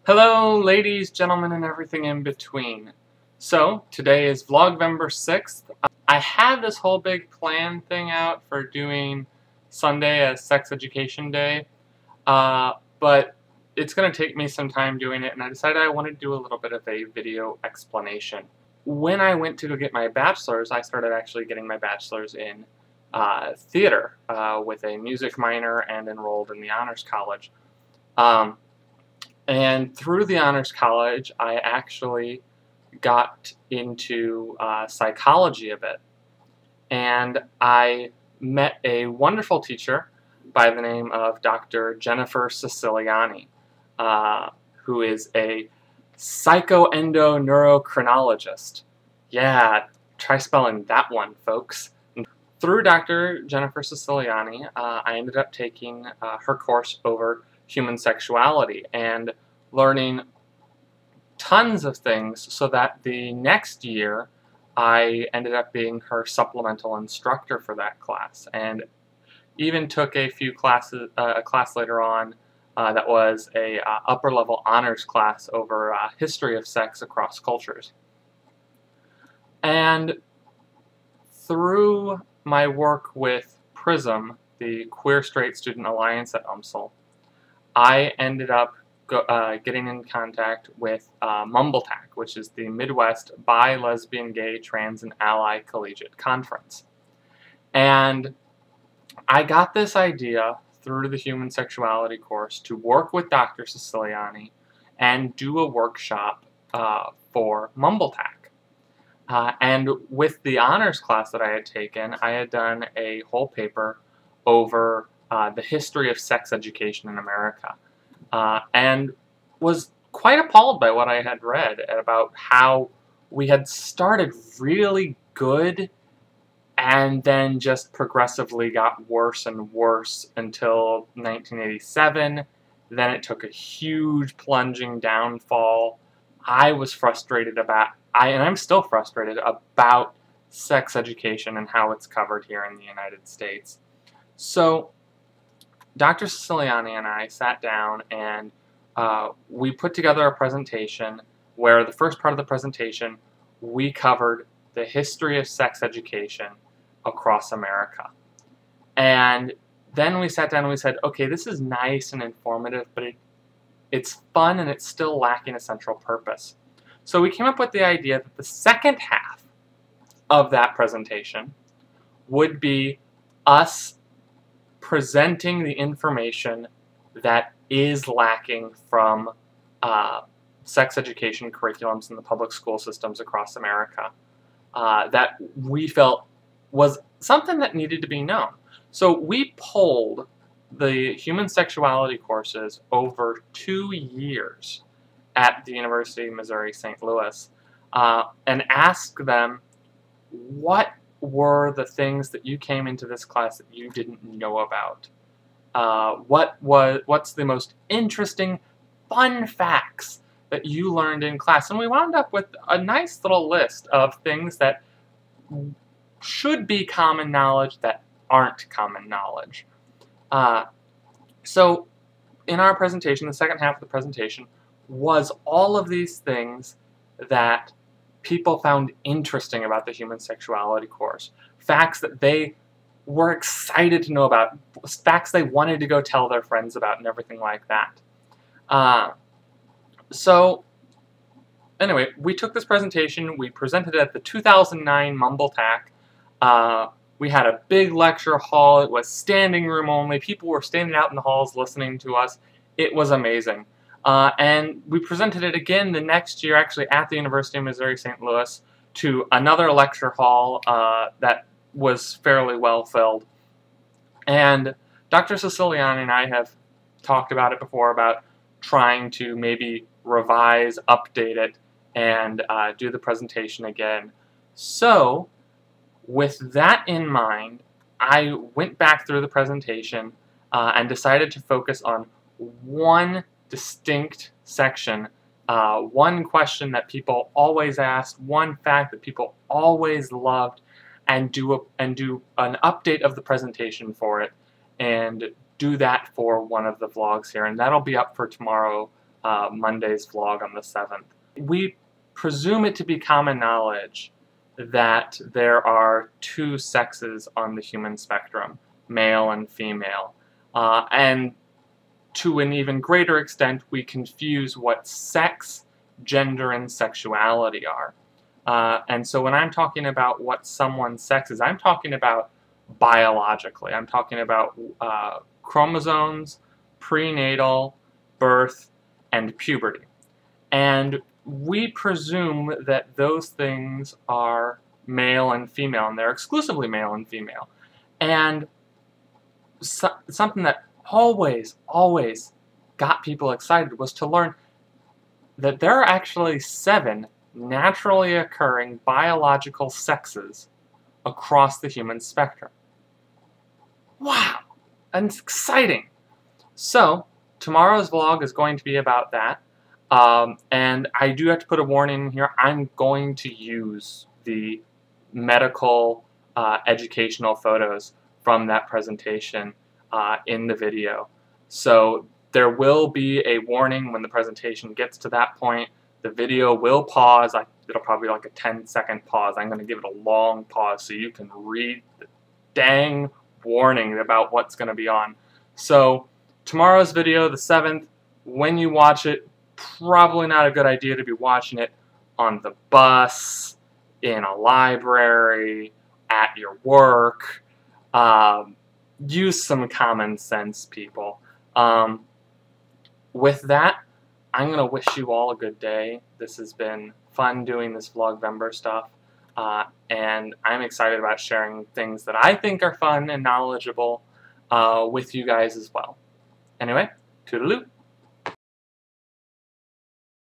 Hello, ladies, gentlemen, and everything in between. So, today is Vlogvember 6th. I had this whole big plan thing out for doing Sunday as Sex Education Day, but it's going to take me some time doing it, and I decided I wanted to do a little bit of a video explanation. When I went to go get my bachelor's, I started actually getting my bachelor's in theater with a music minor and enrolled in the Honors College. And through the Honors College, I actually got into psychology a bit. And I met a wonderful teacher by the name of Dr. Jennifer Siciliani, who is a psychoendocrinologist. Yeah, try spelling that one, folks. Through Dr. Jennifer Siciliani, I ended up taking her course over human sexuality and learning tons of things so that the next year I ended up being her supplemental instructor for that class, and even took a few classes, a class later on that was a upper level honors class over history of sex across cultures. And through my work with PRISM, the Queer Straight Student Alliance at UMSL, I ended up getting in contact with MBLGTAC, which is the Midwest Bi, Lesbian, Gay, Trans, and Ally Collegiate Conference. And I got this idea through the Human Sexuality course to work with Dr. Siciliani and do a workshop for MBLGTAC. And with the honors class that I had taken, I had done a whole paper over the history of sex education in America, and was quite appalled by what I had read about how we had started really good and then just progressively got worse and worse until 1987. Then it took a huge plunging downfall. I was frustrated about, and I'm still frustrated about sex education and how it's covered here in the United States. So Dr. Siciliani and I sat down and we put together a presentation where the first part of the presentation we covered the history of sex education across America. And then we sat down and we said, okay, this is nice and informative, but it's fun and it's still lacking a central purpose. So we came up with the idea that the second half of that presentation would be us presenting the information that is lacking from sex education curriculums in the public school systems across America that we felt was something that needed to be known. So we polled the human sexuality courses over 2 years at the University of Missouri St. Louis and asked them, what were the things that you came into this class that you didn't know about? What's the most interesting, fun facts that you learned in class? And we wound up with a nice little list of things that should be common knowledge that aren't common knowledge. So in our presentation, the second half of the presentation was all of these things that people found interesting about the human sexuality course. Facts that they were excited to know about. Facts they wanted to go tell their friends about and everything like that. So anyway, we took this presentation, we presented it at the 2009 MBLGTAC. We had a big lecture hall. It was standing room only. People were standing out in the halls listening to us. It was amazing. And we presented it again the next year, actually at the University of Missouri St. Louis, to another lecture hall that was fairly well filled. And Dr. Siciliani and I have talked about it before, about trying to maybe revise, update it, and do the presentation again. So with that in mind, I went back through the presentation and decided to focus on one distinct section, one question that people always asked, one fact that people always loved, and do an update of the presentation for it, and do that for one of the vlogs here, and that'll be up for tomorrow Monday's vlog on the 7th. We presume it to be common knowledge that there are two sexes on the human spectrum, male and female. And to an even greater extent, we confuse what sex, gender, and sexuality are. And so when I'm talking about what someone's sex is, I'm talking about biologically. I'm talking about chromosomes, prenatal, birth, and puberty. And we presume that those things are male and female, and they're exclusively male and female. And something that always got people excited was to learn that there are actually 7 naturally occurring biological sexes across the human spectrum. Wow! And it's exciting! So, tomorrow's vlog is going to be about that. And I do have to put a warning in here. I'm going to use the medical educational photos from that presentation in the video. So there will be a warning when the presentation gets to that point. The video will pause. It'll probably be like a 10-second pause. I'm going to give it a long pause so you can read the dang warning about what's going to be on. So tomorrow's video, the 7th, when you watch it, probably not a good idea to be watching it on the bus, in a library, at your work. Use some common sense, people. With that, I'm going to wish you all a good day. This has been fun doing this Vlogvember stuff, and I'm excited about sharing things that I think are fun and knowledgeable with you guys as well. Anyway, toodaloo.